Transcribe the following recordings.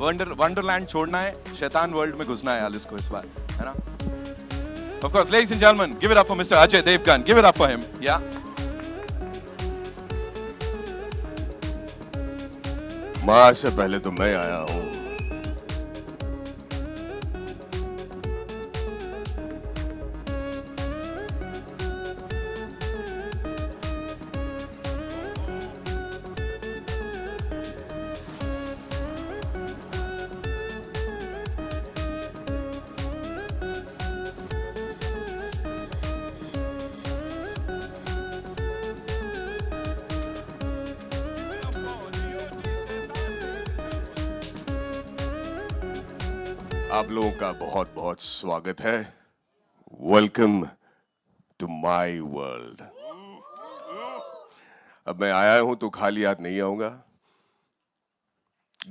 Wonderland छोड़ना है, शैतान वर्ल्ड में घुसना है एलिस को इस बार, है ना? Of course, ladies and gentlemen, give it up for Mr. Ajay Devgan. Give it up for him. Yeah. माँ से पहले तो मैं आया हूँ। आप लोगों का बहुत बहुत स्वागत है। Welcome to my world. अब मैं आया हूं तो खाली हाथ नहीं आऊंगा।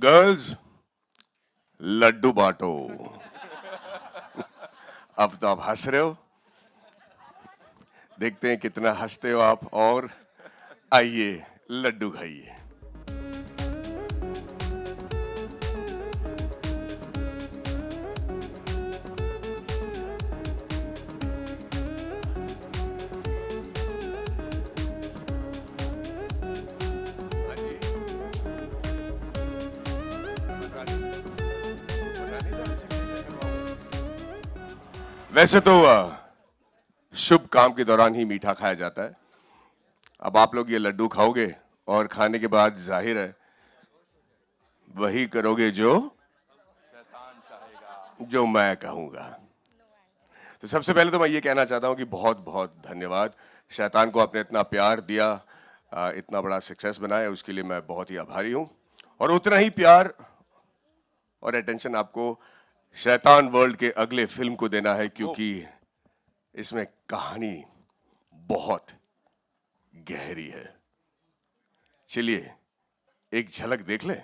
गर्ल्स, लड्डू बांटो। अब तो आप हंस रहे हो, देखते हैं कितना हंसते हो आप। और आइए लड्डू खाइए। वैसे तो शुभ काम के दौरान ही मीठा खाया जाता है। अब आप लोग ये लड्डू खाओगे और खाने के बाद जाहिर है वही करोगे जो मैं कहूंगा। तो सबसे पहले तो मैं ये कहना चाहता हूं कि बहुत बहुत धन्यवाद। शैतान को आपने इतना प्यार दिया, इतना बड़ा सक्सेस बनाया, उसके लिए मैं बहुत ही आभारी हूं। और उतना ही प्यार और अटेंशन आपको शैतान वर्ल्ड के अगले फिल्म को देना है, क्योंकि इसमें कहानी बहुत गहरी है। चलिए एक झलक देख लें।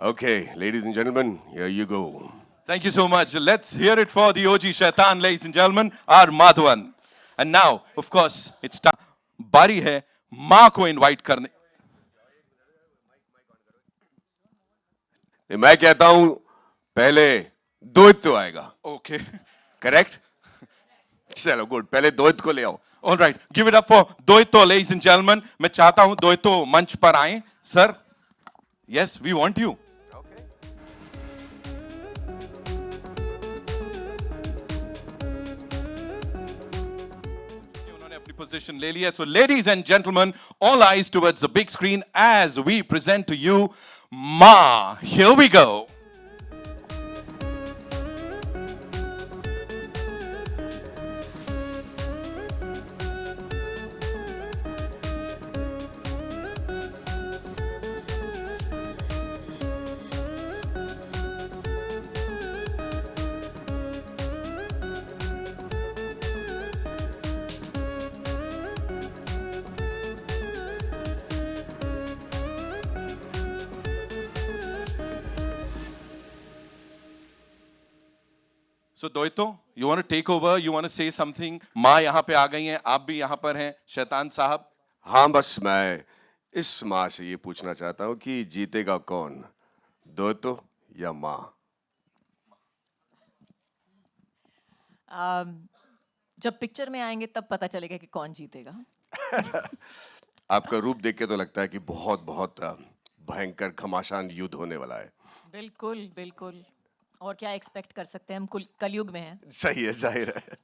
Okay, ladies and gentleman, here you go. Thank you so much. Let's hear it for the OG Shaitan, ladies and gentlemen, R. Madhavan. And now, of course, it's time. बारी है माँ को इनवाइट करने। मैं कहता हूं पहले द्वैत आएगा। Okay. करेक्ट? चलो गुड, पहले द्वैत को ले आओ। All right. Give it up for Doito, ladies and gentlemen. मैं चाहता हूं Doito मंच पर आए। Sir, yes, we want you. उन्होंने अपनी पोजीशन ले ली है। So, ladies and gentlemen, all eyes towards the big screen as we present to you Ma. Here we go. So Doito, you want to take over? You want to say something? माँ यहाँ पे आ गई हैं, आप भी यहाँ पर हैं, शैतान साहब। हाँ, बस मैं इस माँ से ये पूछना चाहता हूँ कि जीतेगा कौन, द्वैतो या माँ? जब पिक्चर में आएंगे तब पता चलेगा कि कौन जीतेगा। आपका रूप देख के तो लगता है कि बहुत बहुत भयंकर घमासान युद्ध होने वाला है। बिल्कुल बिल्कुल, और क्या एक्सपेक्ट कर सकते हैं, हम कलयुग में हैं। सही है, जाहिर है।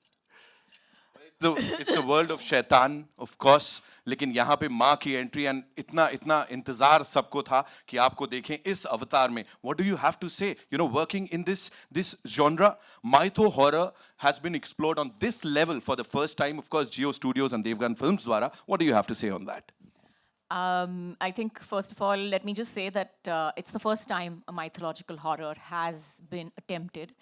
It's the world of शैतान, of course, लेकिन यहाँ पे माँ की एंट्री एंड इतना इंतजार सबको था कि आपको देखें इस अवतार में। What do you have to say? You know, working in this genre, mytho horror has been explored on this level for the first time, of course, Jio Studios and Devgan Films द्वारा. What do you have to say on that? I think first of all, let me just say that it's the first time a mythological horror has been attempted,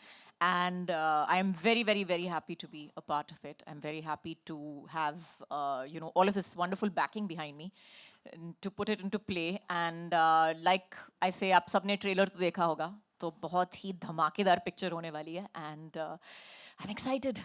and I am very, very, very happy to be a part of it. I'm very happy to have all of this wonderful backing behind me to put it into play. And like I say, आप सबने trailer तो देखा होगा, तो बहुत ही धमाकेदार picture होने वाली है, and I'm excited.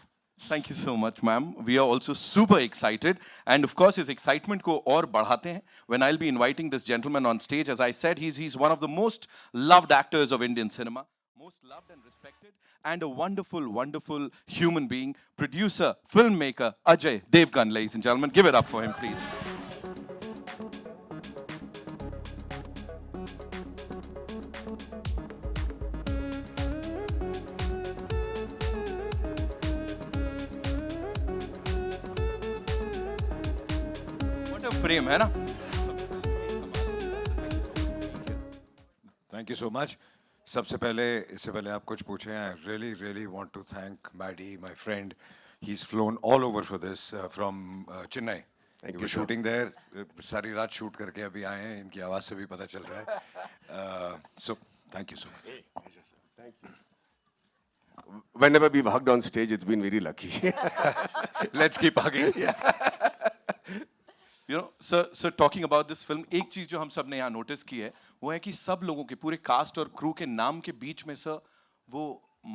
Thank you so much, ma'am. We are also super excited. And of course, his excitement को और बढ़ाते हैं when I'll be inviting this gentleman on stage. As I said, he's one of the most loved actors of Indian cinema, most loved and respected, and a wonderful, wonderful human being, producer, filmmaker, Ajay Devgan, ladies and gentlemen. Give it up for him, please. What a frame, है ना? Thank you so much. सबसे पहले इससे पहले आप कुछ पूछें, I really really want to thank Maddy, my friend. He is flown all over for this from Chennai. you, sir. Shooting there, सारी रात शूट करके अभी आए हैं. इनकी आवाज़ से भी पता चल रहा है. So thank you so much. Thank you. Whenever we've hugged on stage, it's been very lucky. Let's keep hugging. You know, sir, talking about this film, एक चीज जो हम सब ने यहाँ नोटिस की है वो है कि सब लोगों के पूरे कास्ट और क्रू के नाम के बीच में सर वो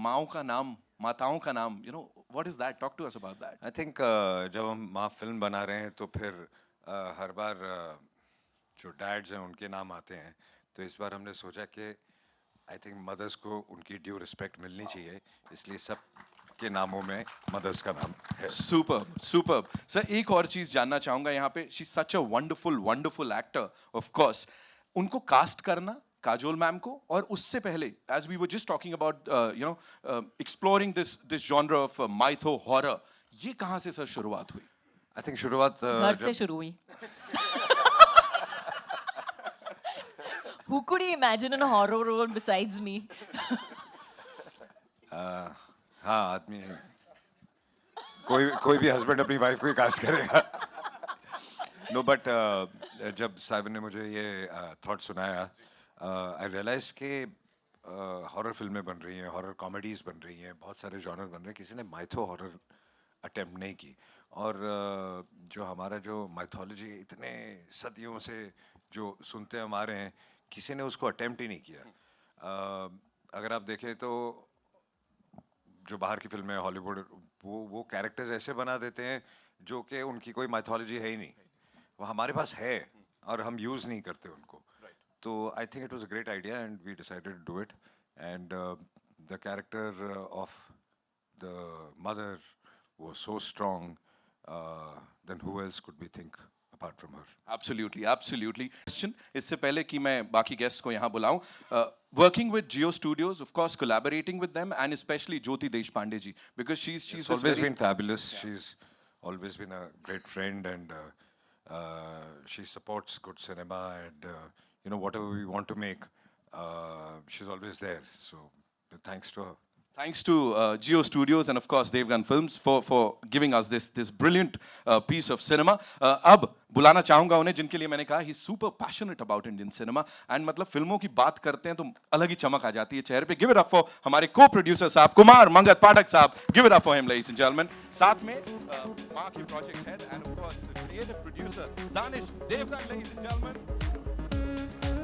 माओ का नाम, माताओं का नाम, you know, what is that? Talk to us about that. I think जब हम माँ फिल्म बना रहे हैं तो फिर हर बार जो डैड्स हैं उनके नाम आते हैं. तो इस बार हमने सोचा कि आई थिंक मदर्स को उनकी ड्यू रिस्पेक्ट मिलनी चाहिए, इसलिए सब के नामों में मदर्स का नाम है. Superb, superb. सर एक और चीज जानना चाहूंगा यहाँ पे. She's such a wonderful, wonderful actor, of course. उनको कास्ट करना काजोल मैम को, और उससे पहले as we were just talking about exploring this genre of mytho horror, ये कहाँ से सर शुरुआत हुई? आई थिंक शुरुआत घर से शुरू हुई. Who could you imagine in a horror role besides me? हाँ, आदमी कोई भी हस्बैंड अपनी वाइफ को ही कास्ट करेगा. नो बट जब साहिब ने मुझे ये थॉट सुनाया, आई रियलाइज कि हॉरर फिल्में बन रही हैं, हॉरर कॉमेडीज बन रही हैं, बहुत सारे जॉनर बन रहे हैं, किसी ने माइथो हॉरर अटेम्प्ट नहीं की. और जो हमारा जो माइथोलॉजी इतने सदियों से जो सुनते हम आ रहे हैं, किसी ने उसको अटेम्प्ट ही नहीं किया. अगर आप देखें तो जो बाहर की फिल्में हॉलीवुड, वो कैरेक्टर्स ऐसे बना देते हैं जो कि उनकी कोई माइथोलॉजी है ही नहीं. वो हमारे पास है और हम यूज़ नहीं करते उनको. तो I think it was a great idea and we decided to do it. And the character of the mother was so strong, then who else could we think apart from her. Absolutely, absolutely. Question, इससे पहले कि मैं बाकी guests को यहाँ बुलाऊं, working with Jio Studios, of course, collaborating with them, and especially Jyoti Deshpande ji, because she's She's this always very- been fabulous. She's always been a great friend, and she supports good cinema, and whatever we want to make, she's always there. So thanks to her. Thanks to Jio Studios and of course Devgan Films for giving us this brilliant piece of cinema. अब बुलाना चाहूंगा उन्हें जिनके लिए मैंने कहा he's super passionate about Indian cinema, and मतलब फिल्मों की बात करते हैं तो अलग ही चमक आ जाती है चेहरे पे. Give it up for हमारे co-producer साहब कुमार मंगत पाठक साहब. Give it up for him, ladies and gentlemen. साथ में माँ की project head and of course creative producer Danish Devgan, ladies and gentlemen.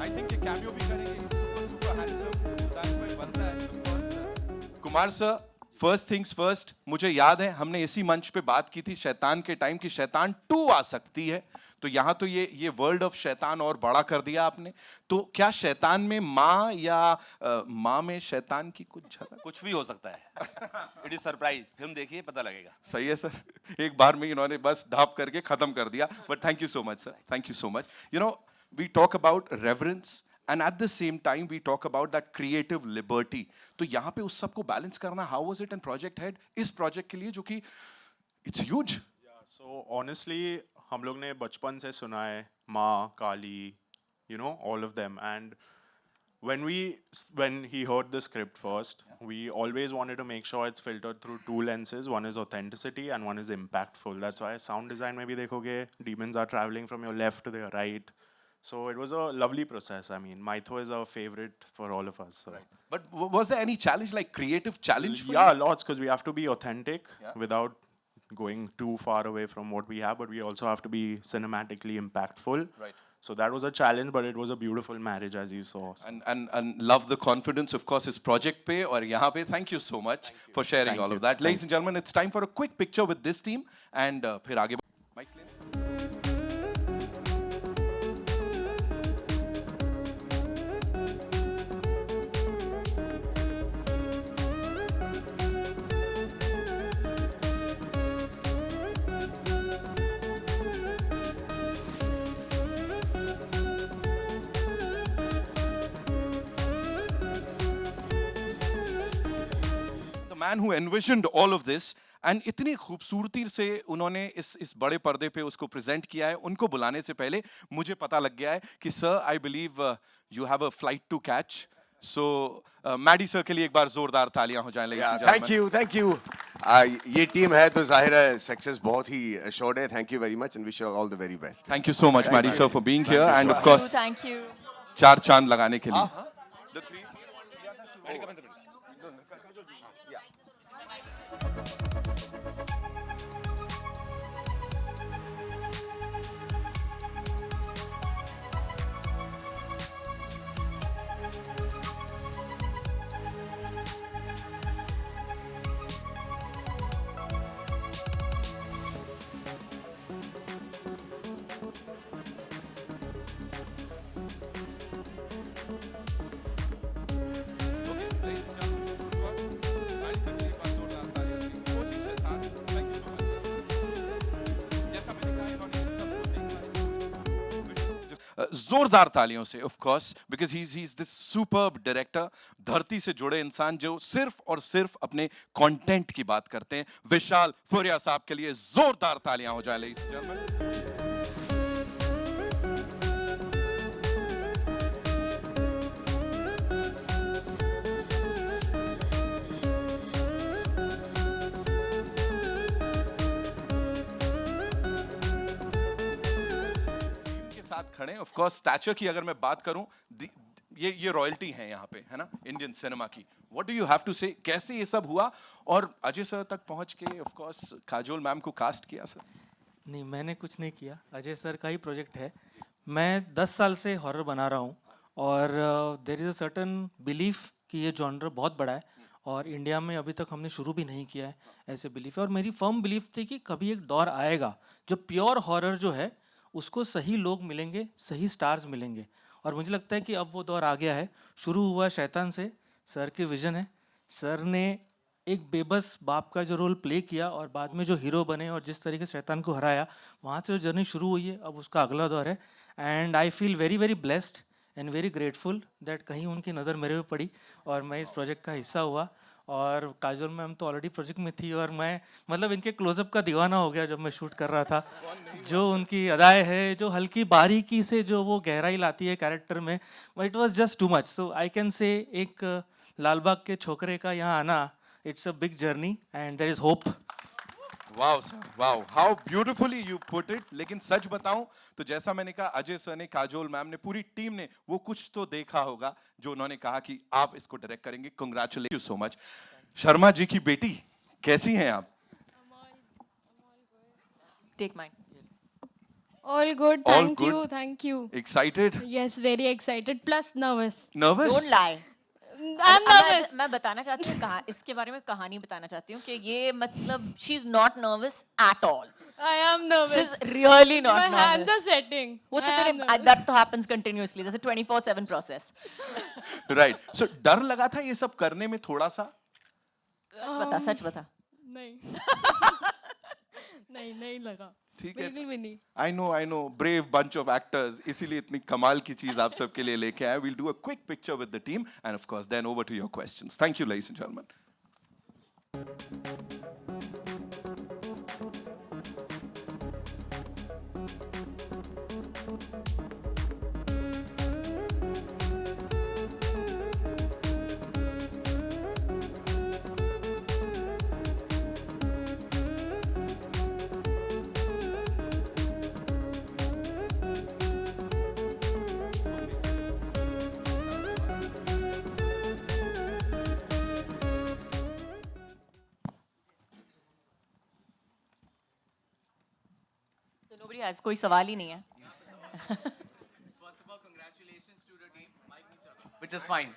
I think ये cameo भी करेंगे. He's super handsome. So that's why बनता है. Of course Kumar sir, first things first, मुझे याद है हमने इसी मंच पे बात की थी शैतान के टाइम की शैतान 2 आ सकती है. तो यहाँ तो ये वर्ल्ड ऑफ शैतान और बड़ा कर दिया आपने. तो क्या शैतान में माँ या माँ में शैतान की कुछ झलक? कुछ भी हो सकता है. It is surprise. फिल्म देखिए पता लगेगा. सही है सर. एक बार में इन्होंने बस ढाप करके खत्म कर दिया. But thank you so much sir, thank you so much. We talk about reverence and at the same time we talk about that creative liberty. तो यहाँ पे उस सब को बैलेंस करना, how was it and project head इस project के लिए जो कि it's huge. So honestly, हम लोग ने बचपन से सुना है माँ, काली, all of them. And when he heard the script first, we always wanted to make sure it's filtered through 2 lenses. One is authenticity and one is impactful. That's why sound design में भी देखोगे, demons are traveling from your left to your right. So it was a lovely process. I mean, Mytho is our favorite for all of us. So. But was there any challenge, like creative challenge for Yeah, you? lots, because we have to be authentic without going too far away from what we have, but we also have to be cinematically impactful. Right. So that was a challenge, but it was a beautiful marriage, as you saw. And love the confidence, of course, is project पे और यहाँ पे. Thank you so much for sharing Thank all you. of that. Ladies and gentlemen, it's time for a quick picture with this team and फिर आगे. Mics लेना. The man who envisioned all of this and इतनी खूबसूरती से उन्होंने इस बड़े पर्दे पे उसको प्रेजेंट किया है. उनको बुलाने से पहले मुझे पता लग गया है कि sir I believe you have a flight to catch. So Maddy sir के लिए एक बार जोरदार तालियां हो जाएं. ladies and thank gentlemen. You thank you. ये टीम है तो जाहिर है सक्सेस बहुत ही assured है. Thank you very much and wish you all the very best. Thank you so much, Maddie sir, for being here and of Thank you, course thank you. चार चांद लगाने के लिए. जोरदार तालियों से of course because he is this superb director. धरती से जुड़े इंसान जो सिर्फ और सिर्फ अपने कंटेंट की बात करते हैं. विशाल फुरिया साहब के लिए जोरदार तालियां हो जाए. ladies and gentlemen. के साथ खड़े ऑफ कोर्स. स्टैचर की अगर मैं बात करूं, ये रॉयल्टी है यहाँ पे, है ना, इंडियन सिनेमा की. What do you have to say, कैसे ये सब हुआ और अजय सर तक पहुंच के ऑफ कोर्स काजोल मैम को कास्ट किया सर? नहीं, मैंने कुछ नहीं किया. अजय सर का ही प्रोजेक्ट है. मैं 10 साल से हॉरर बना रहा हूँ और there is a certain belief कि ये जॉनर बहुत बड़ा है और इंडिया में अभी तक हमने शुरू भी नहीं किया है, ऐसे बिलीफ है. और मेरी फर्म बिलीफ थी कि कभी एक दौर आएगा जो प्योर हॉरर जो है उसको सही लोग मिलेंगे, सही स्टार्स मिलेंगे. और मुझे लगता है कि अब वो दौर आ गया है. शुरू हुआ शैतान से. सर के विजन है. सर ने एक बेबस बाप का जो रोल प्ले किया और बाद में जो हीरो बने और जिस तरीके से शैतान को हराया, वहाँ से जो जर्नी शुरू हुई है, अब उसका अगला दौर है. And I feel very very blessed and very grateful that कहीं उनकी नज़र मेरे पे पड़ी और मैं इस प्रोजेक्ट का हिस्सा हुआ. और काजोल मैम तो ऑलरेडी प्रोजेक्ट में थी और मैं मतलब इनके क्लोजअप का दीवाना हो गया जब मैं शूट कर रहा था. जो उनकी अदाएं है, जो हल्की बारीकी से जो वो गहराई लाती है कैरेक्टर में, it was just too much. So I can say एक लालबाग के छोकरे का यहाँ आना, it's a big journey and there is hope. Wow sir, wow, how beautifully you put it. लेकिन सच बताऊं तो जैसा मैंने कहा, अजय सर ने, काजोल मैम ने, पूरी टीम ने वो कुछ तो देखा होगा जो उन्होंने कहा कि आप इसको डायरेक्ट करेंगे. Congratulation you so much. Sharma ji की बेटी, कैसी हैं आप? Take mine. All good. All Thank good? you. Thank you. Excited? Yes, very excited. Plus nervous. Nervous? Don't lie. I'm nervous. मैं बताना चाहती हूँ इसके बारे में कहानी बताना चाहती हूँ कि ये मतलब she is not nervous at all. I am nervous. She's really not My hands nervous. are sweating. वो तो I am तेरे nervous. that तो happens continuously. That's a 24/7 process. Right. सो डर लगा था ये सब करने में थोड़ा सा? सच बता, सच बता. नहीं. नहीं लगा. ठीक है. बिल्कुल भी नहीं. I know, brave bunch of actors, इसीलिए इतनी कमाल की चीज आप सबके लिए लेके आए. Will do a quick picture with the team and of course then over to your questions. Thank you ladies and gentleman. So nobody has, कोई सवाल ही नहीं है. which is fine.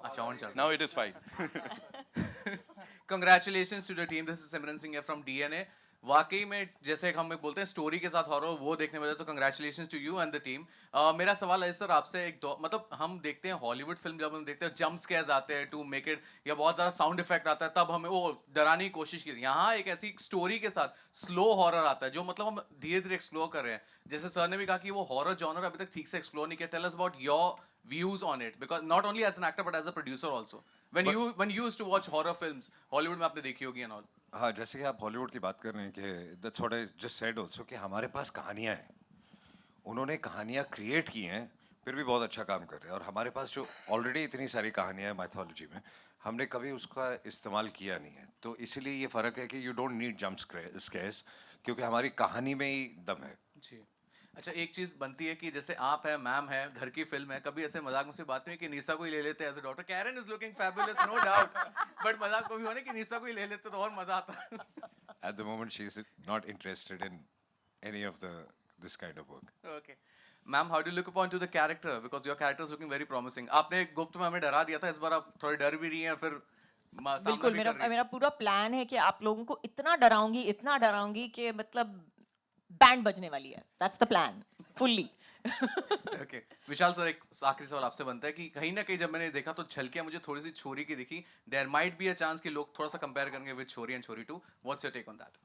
अच्छा on चल. Now it is fine. Congratulations to the team. This is Simran Singh here from DNA. वाकई में जैसे हम बोलते हैं स्टोरी के साथ हॉरर वो देखने में तो congratulations to you and the team. मेरा सवाल है सर आपसे मतलब हम देखते हैं हॉलीवुड फिल्म जब हम देखते हैं जंप स्केयर्स आते हैं टू मेक इट या बहुत ज़्यादा साउंड इफेक्ट आता है तब हमें वो डराने की कोशिश की. यहाँ एक ऐसी स्टोरी के साथ स्लो हॉरर आता है जो मतलब हम धीरे धीरे एक्सप्लोर कर रहे हैं. जैसे सर ने भी कहा कि वो हॉरर जॉनर अभी तक ठीक से एक्सप्लोर नहीं किया. Tell us about your views on it because not only as an actor but as a producer also when you used to watch horror films Hollywood में आपने देखी होगी and all. हाँ, जैसे कि आप हॉलीवुड की बात कर रहे हैं कि that's what I just said also कि हमारे पास कहानियाँ हैं. उन्होंने कहानियाँ क्रिएट की हैं फिर भी बहुत अच्छा काम कर रहे हैं. और हमारे पास जो ऑलरेडी इतनी सारी कहानियाँ हैं माइथोलॉजी में हमने कभी उसका इस्तेमाल किया नहीं है. तो इसीलिए ये फ़र्क है कि you don't need jump scares क्योंकि हमारी कहानी में ही दम है. जी. अच्छा एक चीज बनती है कि जैसे आप है मैम है घर की फिल्म है कभी ऐसे मजाक मुझसे बात नहीं कि निशा को ही ले लेते हैं as a doctor. Karen is looking fabulous no doubt but मजाक को भी होने कि निशा को ही ले लेते तो और मजा आता. At the moment she is not interested in any of this kind of work. Okay. Ma'am how do look upon two the character because your character is looking very promising. आपने गुप्त में हमें डरा दिया था इस बार आप थोड़े डर भी रही हैं फिर बिल्कुल मेरा पूरा प्लान है कि आप लोगों को इतना डराऊंगी कि मतलब बैंड बजने वाली है. That's the plan fully. Okay Vishal sir एक आखिरी सवाल आपसे बनता है कि कहीं ना कहीं जब मैंने देखा तो झलकियां मुझे थोड़ी सी छोरी की दिखी. There might be a chance कि लोग थोड़ा सा कंपेयर करेंगे विद छोरी and Chhorii 2. What's your take on that?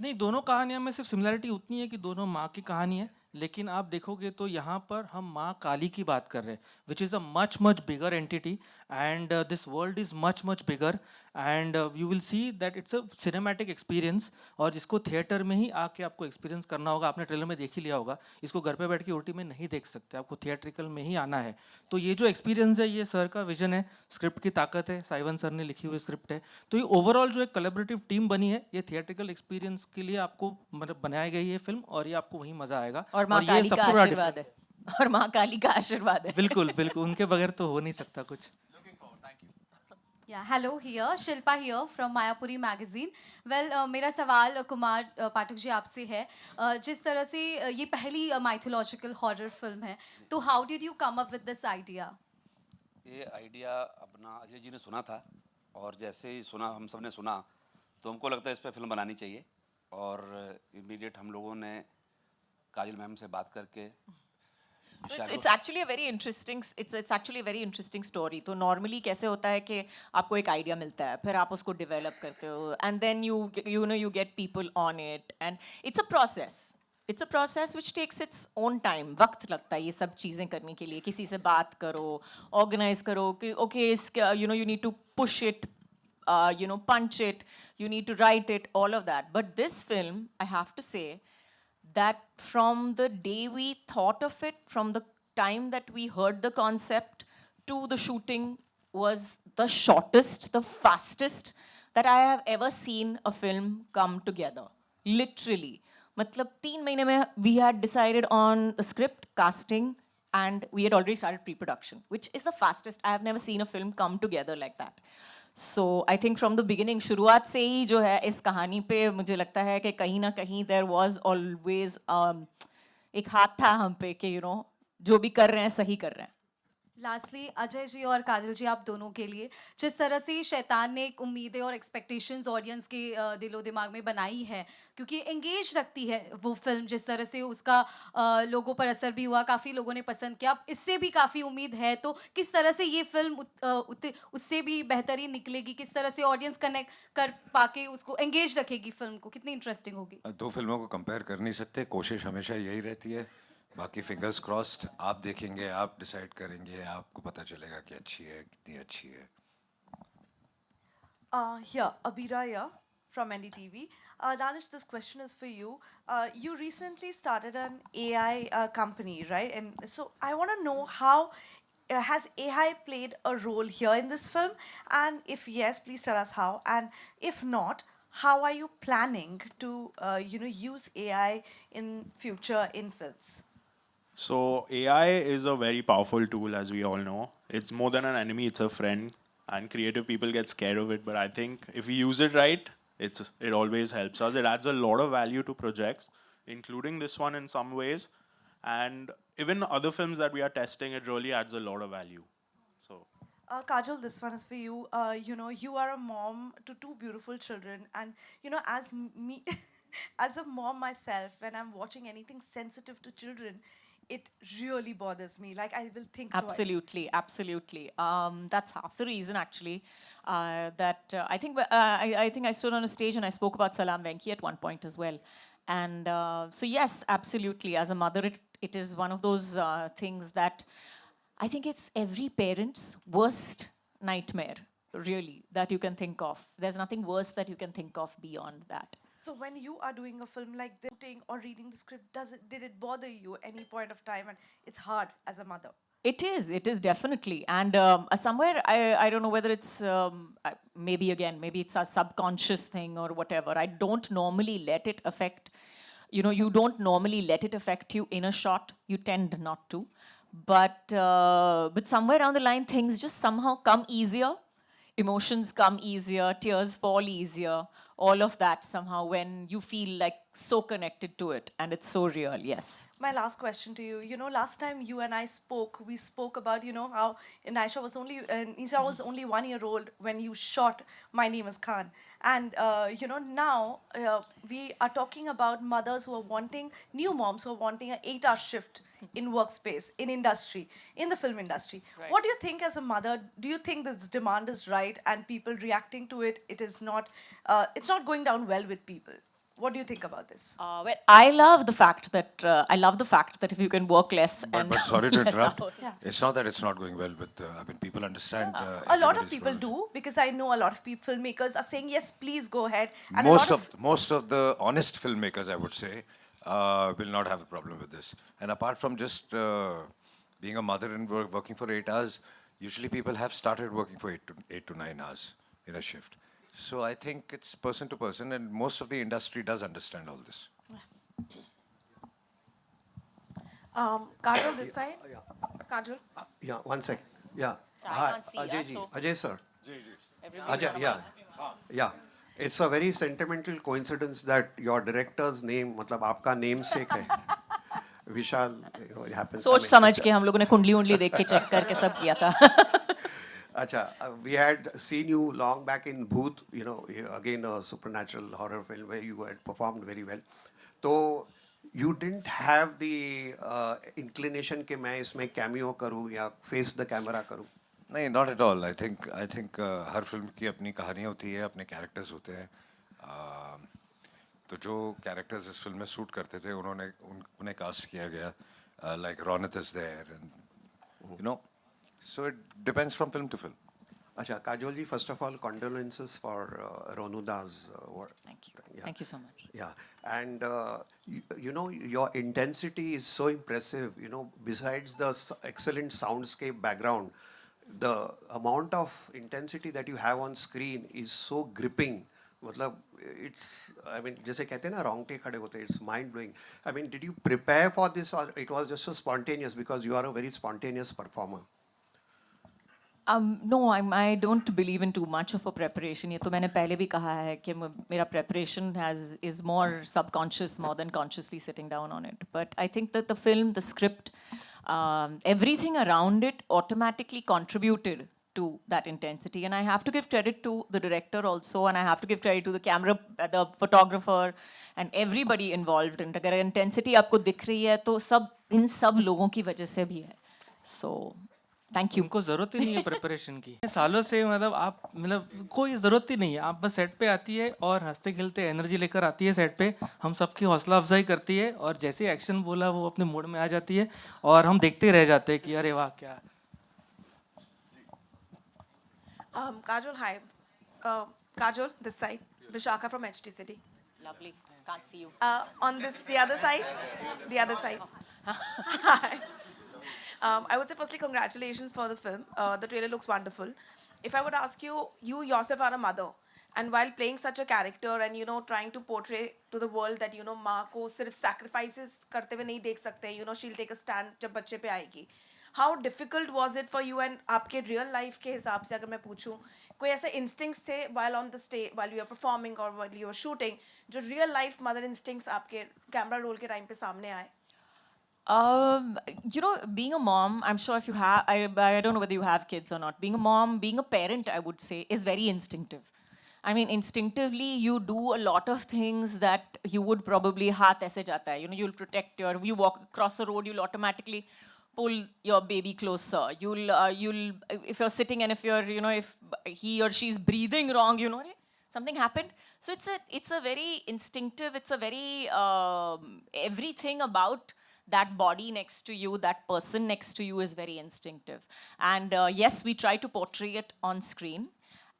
नहीं, दोनों कहानियों में सिर्फ सिमिलरिटी उतनी है कि दोनों माँ की कहानी है. लेकिन आप देखोगे तो यहाँ पर हम माँ काली की बात कर रहे हैं which is a much bigger entity and this world is much bigger and you will see that it's a cinematic experience. और जिसको थिएटर में ही आके आपको एक्सपीरियंस करना होगा. आपने ट्रेलर में देख ही लिया होगा. इसको घर पे बैठ के ओटी में नहीं देख सकते. आपको थिएट्रिकल में ही आना है. तो ये जो एक्सपीरियंस है ये सर का विजन है. स्क्रिप्ट की ताकत है. साइवन सर ने लिखी हुई स्क्रिप्ट है. तो ये ओवरऑल जो एक कोलैबोरेटिव टीम बनी है ये थिएट्रिकल एक्सपीरियंस के लिए आपको मतलब बनाई गई है फिल्म और ये आपको वहीं मजा आएगा. और माँ काली का आशीर्वाद है. और माँ काली का आशीर्वाद है. बिल्कुल उनके बगैर तो हो नहीं सकता कुछ. Yeah, hello here, Shilpa here from Mayapuri magazine. Well, मेरा सवाल कुमार पाठक जी आपसे है. जिस तरह से ये पहली mythological horror film है, तो how did you come up with this idea? ये आइडिया अपना अजय जी ने सुना था और जैसे ही सुना हम सब ने सुना तो हमको लगता है इस पर फिल्म बनानी चाहिए. और इमीडिएट हम लोगों ने काजल मैम से बात करके It's actually a very interesting it's actually a very interesting story. तो normally कैसे होता है कि आपको एक आइडिया मिलता है फिर आप उसको डेवलप करते हो and then you get people on it and it's a process which takes its own time. वक्त लगता है ये सब चीज़ें करने के लिए. किसी से बात करो, organize करो कि okay you need to push it, punch it, you need to write it, all of that. But this film, I have to say that from the day we thought of it, from the time that we heard the concept to the shooting was the shortest, the fastest that I have ever seen a film come together. Literally. मतलब 3 महीने में we had decided on the script, casting, and we had already started pre-production, which is the fastest. I have never seen a film come together like that. So I think from the beginning, शुरुआत से ही जो है इस कहानी पे मुझे लगता है कि कहीं ना कहीं there was always एक हाथ था हम पे कि जो भी कर रहे हैं सही कर रहे हैं. लास्टली अजय जी और काजल जी आप दोनों के लिए जिस तरह से शैतान ने एक उम्मीदें और एक्सपेक्टेशंस ऑडियंस के दिलो दिमाग में बनाई है क्योंकि एंगेज रखती है वो फिल्म जिस तरह से उसका लोगों पर असर भी हुआ काफ़ी लोगों ने पसंद किया अब इससे भी काफ़ी उम्मीद है तो किस तरह से ये फिल्म उससे भी बेहतरीन निकलेगी किस तरह से ऑडियंस कनेक्ट कर पाके उसको एंगेज रखेगी फिल्म को कितनी इंटरेस्टिंग होगी. 2 फिल्मों को कंपेयर कर नहीं सकते. कोशिश हमेशा यही रहती है. बाकी फिंगर्स क्रॉस्ड. आप देखेंगे आप डिसाइड करेंगे आपको पता चलेगा कि अच्छी है कितनी अच्छी है. Here, Abira here from NDTV. Danish, this question is for you. You recently started an AI company, right? And so I want to know how has AI played a role here in this film? And if yes, please tell us how. And if not, how are you planning to use AI in future in films? So AI is a very powerful tool, as we all know. It's more than an enemy, it's a friend. And creative people get scared of it. But I think if we use it right, it always helps us. It adds a lot of value to projects, including this one in some ways. And even other films that we are testing, it really adds a lot of value. So Kajal, this one is for you. You know, you are a mom to two beautiful children, and you know, as me, as a mom myself, when I'm watching anything sensitive to children, it really bothers me. Like I will think twice. Absolutely, absolutely. That's half the reason, actually, that I think I think I stood on a stage and I spoke about Salam Venki at one point as well. And so yes, absolutely. As a mother, it is one of those things that I think it's every parent's worst nightmare, really, that you can think of. There's nothing worse that you can think of beyond that. So when you are doing a film like this, or reading the script, did it bother you any point of time? And it's hard as a mother. It is definitely. And somewhere, I don't know whether it's, maybe it's a subconscious thing or whatever. I don't normally let it affect, you don't normally let it affect you in a shot. You tend not to. But somewhere down the line, things just somehow come easier. Emotions come easier, tears fall easier, all of that somehow when you feel like so connected to it and it's so real, yes. My last question to you. You know, last time you and I spoke, we spoke about, you know, how Nisha was only 1 year old when you shot My Name is Khan. And, you know, now we are talking about mothers who are wanting, new moms who are wanting an 8-hour shift in workspace, in industry, in the film industry. Right. What do you think as a mother? Do you think this demand is right and people reacting to it, it's not going down well with people? What do you think about this? Well, I love the fact that if you can work less But, and but sorry to less interrupt. hours. It's not that it's not going well with. I mean, people understand. A lot of everybody's people roles. do, because I know a lot of filmmakers are saying, yes, please go ahead. And Most of the honest filmmakers, I would say, will not have a problem with this. And apart from just being a mother and working for 8 hours, usually people have started working for 8 to 9 hours in a shift. So I think it's person to person, and most of the industry does understand all this. Kajal, this side. Kajal. Yeah, one second. Yeah. I can't see Ajay us, ji. so- Ajay sir. Everybody Ajay, yeah. Yeah. It's a very sentimental coincidence that your director's name, मतलब आपका namesake है. Vishal, you know, it happens. सोच समझ के हम लोगों ने कुंडली उंडली देख के चेक करके सब किया था. Acha, we had seen you long back in Bhoot, you know, again a supernatural horror film where you had performed very well. So you didn't have the inclination कि मैं इसमें cameo करूँ या face the camera करूँ. नहीं, not at all. I think her film की अपनी कहानी होती है, अपने कैरेक्टर्स होते हैं. तो जो कैरेक्टर्स इस फिल्म में सूट करते थे, उन्हें कास्ट किया गया. Like Ronit is there, and you know, so it depends from film to film. Acha, Kajol ji, first of all, condolences for Ronuda's work. Thank you. Yeah. Thank you so much. Yeah, and you know, your intensity is so impressive. You know, besides the excellent soundscape background, the amount of intensity that you have on screen is so gripping. मतलब it's, I mean, जैसे कहते हैं ना रोंगटे खड़े होते हैं, it's mind blowing. I mean, did you prepare for this or it was just so spontaneous because you are a very spontaneous performer? No, I don't believe in too much of a preparation. ये तो मैंने पहले भी कहा है कि मेरा preparation is more subconscious more than consciously sitting down on it. But I think that the film, the script, everything around it automatically contributed to that intensity. And I have to give credit to the director also, and I have to give credit to the camera, the photographer, and everybody involved. And अगर intensity आपको दिख रही है तो सब इन सब लोगों की वजह से भी है. So thank you. उनको ज़रूरत ही नहीं है प्रिपरेशन की. सालों से मतलब कोई ज़रूरत ही नहीं है. आप बस सेट पे आती है और हंसते खेलते एनर्जी लेकर आती है सेट पे. हम सबकी हौसला अफजाई करती है और जैसे एक्शन बोला वो अपने मूड में आ जाती है और हम देखते रह जाते हैं कि अरे वाह क्या. Kajol, hi. Kajol, this side. Vishaka from HT City. Lovely. Can't see you. On this, the other side. The other side. Hi. I would say firstly, congratulations for the film. The trailer looks wonderful. If I would ask you, you yourself are a mother, and while playing such a character and you know trying to portray to the world that you know माँ को सिर्फ sacrifices करते हुए नहीं देख सकते, you know she'll take a stand जब बच्चे पे आएगी. How difficult was it for you, and आपके real life के हिसाब से अगर मैं पूछूं, कोई ऐसे instincts थे while on the stage, while you were performing or while you were shooting, जो real life mother instincts आपके camera roll के time पे सामने आए? You know, being a mom, I'm sure if you have, I don't know whether you have kids or not. Being a mom, being a parent, I would say, is very instinctive. I mean, instinctively, you do a lot of things that you would probably haath aise jata hai. You know, you'll protect you walk across the road, you'll automatically pull your baby closer. If you're sitting and if you're, you know, if he or she's breathing wrong, you know, something happened. So it's a very instinctive, it's a very, everything about that body next to you, that person next to you is very instinctive. And yes, we try to portray it on screen.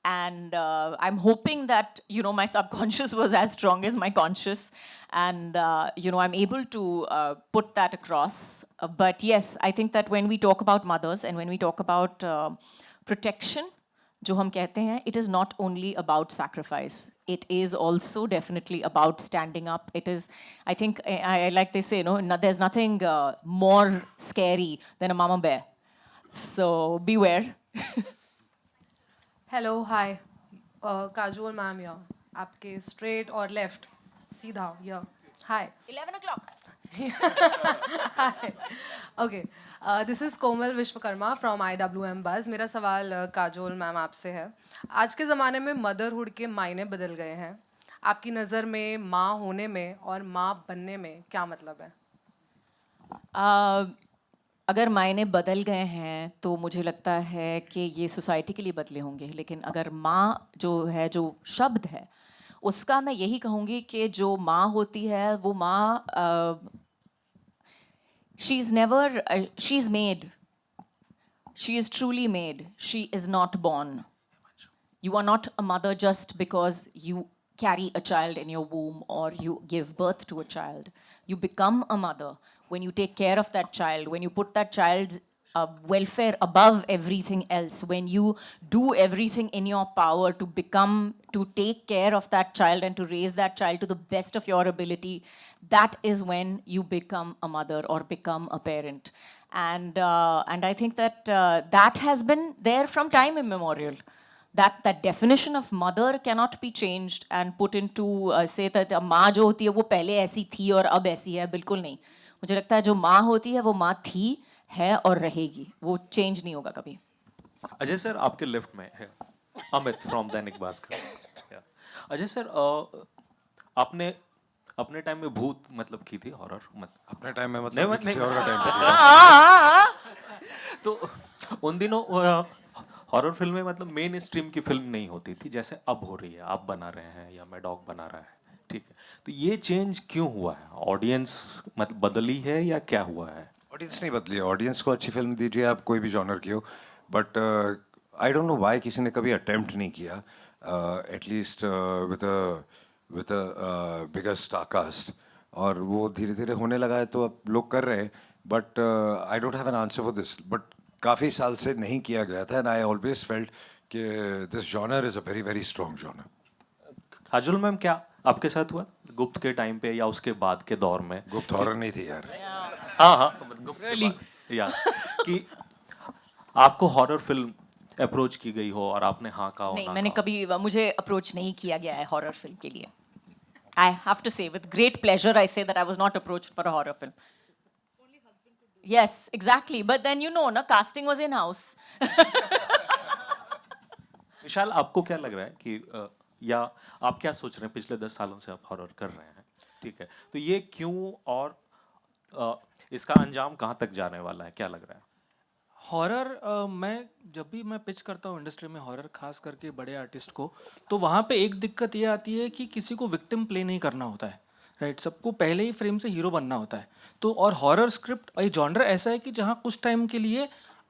And I'm hoping that, you know, my subconscious was as strong as my conscious. And, you know, I'm able to put that across. But yes, I think that when we talk about mothers and when we talk about protection, जो हम कहते हैं, it is not only about sacrifice. It is also definitely about standing up. It is, I think, I like they say, you know, there's nothing more scary than a mama bear. So beware. Hello hi Kajol ma'am या आपके straight और left सीधा या हाय 11 o'clock. Hi okay this is Komal Vishwakarma from IWM buzz. मेरा सवाल Kajol ma'am आपसे है. आज के ज़माने में मदरहुड के मायने बदल गए हैं. आपकी नज़र में माँ होने में और माँ बनने में क्या मतलब है? अगर मायने बदल गए हैं तो मुझे लगता है कि ये सोसाइटी के लिए बदले होंगे. लेकिन अगर माँ जो है, जो शब्द है, उसका मैं यही कहूँगी कि जो माँ होती है वो माँ she is made. She is truly made. She is not born. You are not a mother just because you carry a child in your womb or you give birth to a child. You become a mother when you take care of that child, when you put that child's welfare above everything else, when you do everything in your power to take care of that child and to raise that child to the best of your ability. That is when you become a mother or become a parent. And I think that that has been there from time immemorial. That definition of mother cannot be changed and put into say that माँ जो होती है वो पहले ऐसी थी और अब ऐसी है, बिल्कुल नहीं. मुझे लगता है जो माँ होती है वो माँ थी, है और रहेगी. वो चेंज नहीं होगा कभी. अजय सर आपके लेफ्ट में है अमित फ्रॉम दैनिक भास्कर. अजय सर आपने अपने टाइम में भूत मतलब की थी हॉरर अपने टाइम में मतलब किसी और का टाइम पे तो उन दिनों हॉरर फिल्में मतलब मेन स्ट्रीम की फिल्म नहीं होती थी जैसे अब हो रही है. आप बना रहे हैं या मैडॉक बना रहा है, ठीक है. तो ये चेंज क्यों हुआ है? ऑडियंस मतलब बदली है या क्या हुआ है? ऑडियंस नहीं बदली है. ऑडियंस को अच्छी फिल्म दीजिए आप, कोई भी जॉनर की हो. But I don't know why किसी ने कभी अटेम्प्ट नहीं किया at least with a bigger star cast. और वो धीरे धीरे होने लगा है तो अब लोग कर रहे हैं. But I don't have an answer for this. But काफ़ी साल से नहीं किया गया था एंड आई ऑलवेज फेल्ट कि this genre is a very very strong genre. Kajol ma'am क्या आपके साथ हुआ गुप्त के टाइम पे या उसके बाद के दौर में? गुप्त हॉरर नहीं थी यार. हाँ गुप्त really? या कि आपको हॉरर फिल्म अप्रोच की गई हो और आपने हाँ कहा हो? नहीं, मैंने कभी, मुझे अप्रोच नहीं किया गया है हॉरर फिल्म के लिए. I have to say with great pleasure I say that I was not approached for a horror film. Yes, exactly. But then you know, na casting was in house. विशाल आपको क्या लग रहा है कि या आप क्या सोच रहे हैं? पिछले 10 सालों से आप हॉरर कर रहे हैं, ठीक है. तो ये क्यों और इसका अंजाम कहाँ तक जाने वाला है, क्या लग रहा है? हॉरर मैं जब भी मैं पिच करता हूँ इंडस्ट्री में हॉरर खास करके बड़े आर्टिस्ट को, तो वहाँ पे एक दिक्कत ये आती है कि किसी को विक्टिम प्ले नहीं करना होता है, राइट. सबको पहले ही फ्रेम से हीरो बनना होता है. तो और हॉरर स्क्रिप्ट ये जॉनर ऐसा है कि जहाँ कुछ टाइम के लिए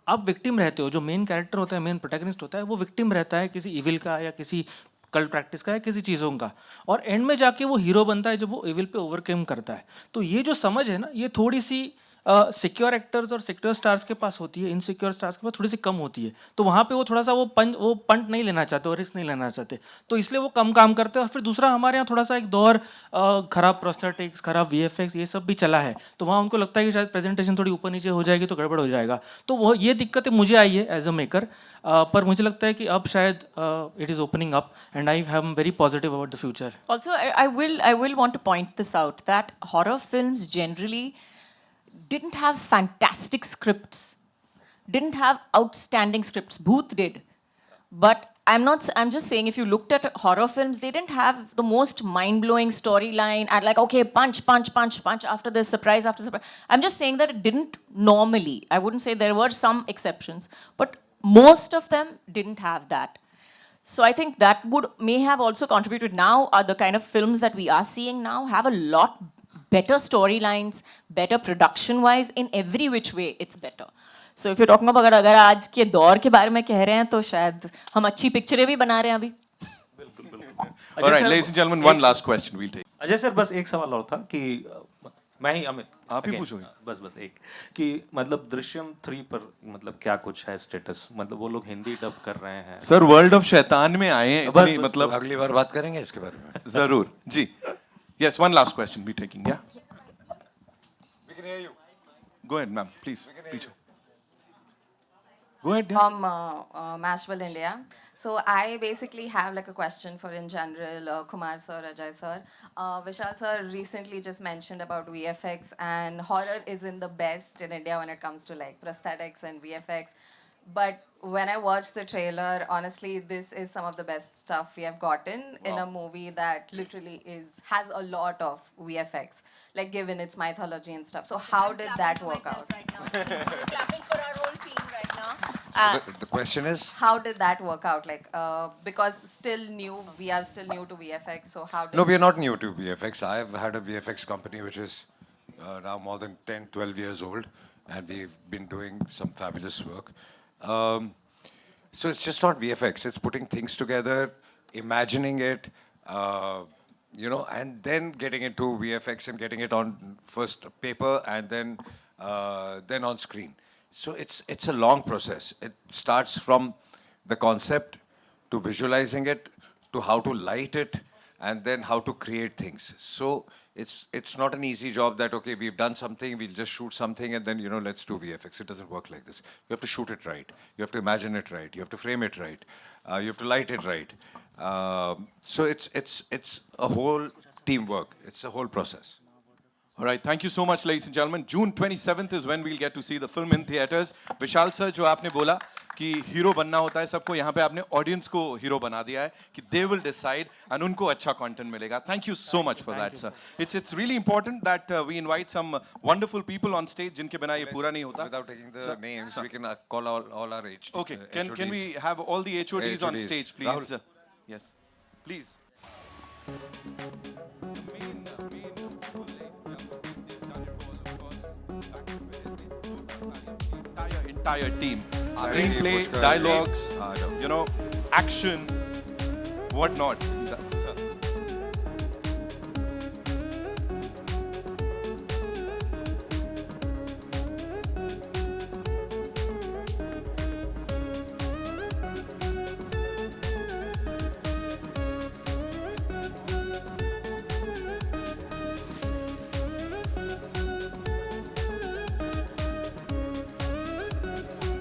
आप विक्टिम रहते हो. जो मेन कैरेक्टर होता है, मेन प्रोटैगनिस्ट होता है, वो विक्टिम रहता है किसी इविल का या किसी कल्ट प्रैक्टिस का या किसी चीज़ों का. और एंड में जाके वो हीरो बनता है जब वो इविल पे ओवरकम करता है. तो ये जो समझ है ना, ये थोड़ी सी सिक्योर एक्टर्स और सिक्योर स्टार्स के पास होती है, इनसिक्योर स्टार्स के पास थोड़ी सी कम होती है. तो वहाँ पे वो थोड़ा सा वो पंट नहीं लेना चाहते और रिस्क नहीं लेना चाहते, तो इसलिए वो कम काम करते हैं. और फिर दूसरा हमारे यहाँ थोड़ा सा एक दौर खराब प्रोस्थेटिक्स, खराब VFX ये सब भी चला है. तो वहाँ उनको लगता है कि शायद प्रेजेंटेशन थोड़ी ऊपर नीचे हो जाएगी तो गड़बड़ हो जाएगा. तो वो ये दिक्कतें मुझे आई है एज अ मेकर. पर मुझे लगता है कि अब शायद it is opening up and I am very positive about the future. Also, I will want to point this out that horror films generally didn't have fantastic scripts, didn't have outstanding scripts. Bhoot did. But I'm just saying, if you looked at horror films, they didn't have the most mind-blowing storyline and like, okay, punch, punch, punch, punch after this, surprise after surprise. I'm just saying that it didn't normally. I wouldn't say there were some exceptions, but most of them didn't have that. So I think that may have also contributed. Now, the kind of films that we are seeing now have a lot better storylines, better production-wise, in every which way it's better. So if you're talking about अगर आज के दौर के बारे में कह रहे हैं तो शायद हम अच्छी पिक्चरें भी बना रहे हैं अभी. All right, ladies and gentlemen, one last question we'll take. Ajay sir, बस एक सवाल और था कि मैं ही अमित आप ही again, पूछोगे. बस एक कि मतलब दृश्यम 3 पर मतलब क्या कुछ है स्टेटस, मतलब वो लोग हिंदी डब कर रहे हैं. सर वर्ल्ड ऑफ शैतान में आए हैं इतनी मतलब अगली बार बात करेंगे इसके बारे में. जरूर जी. Yes, one last question we taking. Yeah. We can hear you. Go ahead, ma'am. Please. Picture. Go ahead. Yeah. From Mashwell, India. So I basically have like a question for in general Kumar sir, Ajay sir. Vishal sir recently just mentioned about VFX, and horror is in the best in India when it comes to like prosthetics and VFX. But when I watched the trailer, honestly, this is some of the best stuff we have gotten in a movie that literally has a lot of VFX, like given its mythology and stuff. So how did that work out? Clapping for our whole team right now. So the question is? How did that work out? Like, because we are still new to VFX, so how did... No, we are not new to VFX. I've had a VFX company which is now more than 10, 12 years old, and we've been doing some fabulous work. So it's just not VFX. It's putting things together, imagining it, and then getting into VFX and getting it on first paper and then on screen. So it's a long process. It starts from the concept to visualizing it, to how to light it, and then how to create things. So it's not an easy job that, okay, we've done something, we'll just shoot something and then, let's do VFX. It doesn't work like this. You have to shoot it right. You have to imagine it right. You have to frame it right. You have to light it right. So it's a whole teamwork. It's a whole process. All right, thank you so much, ladies and gentlemen. June 27th is when we'll get to see the film in theaters. Vishal sir, जो आपने बोला कि hero बनना होता है सबको, यहाँ पे आपने ऑडियंस को हीरो बना दिया है कि they will decide and उनको अच्छा content मिलेगा. Thank you so much for that, sir. It's really important that we invite some wonderful people on stage जिनके बिना ये पूरा नहीं होता. Without taking the names, we can call all our HODs. Okay, can we have all the HODs on stage, please? Rahul. Yes, please. Entire team, screenplay, dialogues, action, whatnot.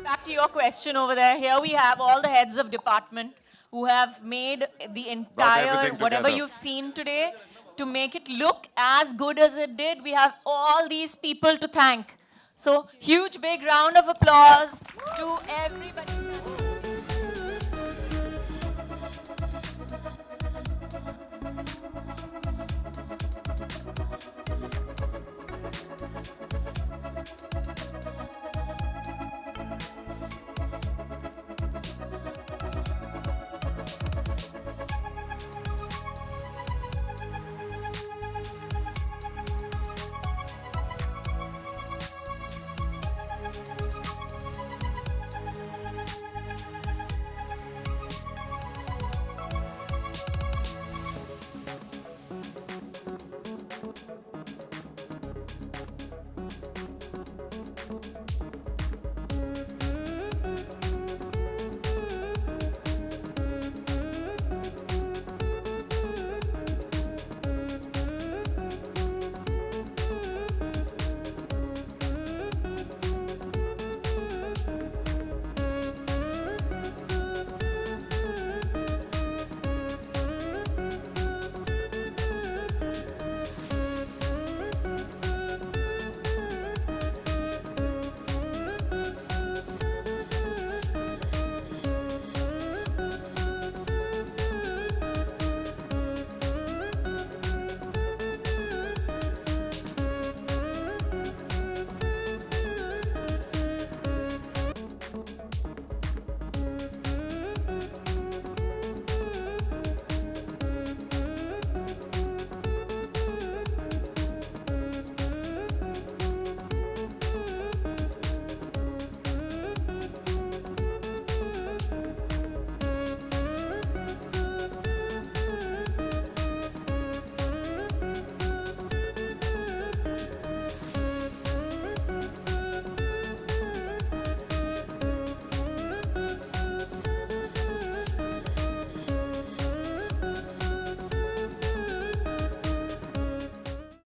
Back to your question over there. Here we have all the heads of department who have made the entire, everything whatever together. you've seen today, to make it look as good as it did. We have all these people to thank. So huge big round of applause to everybody.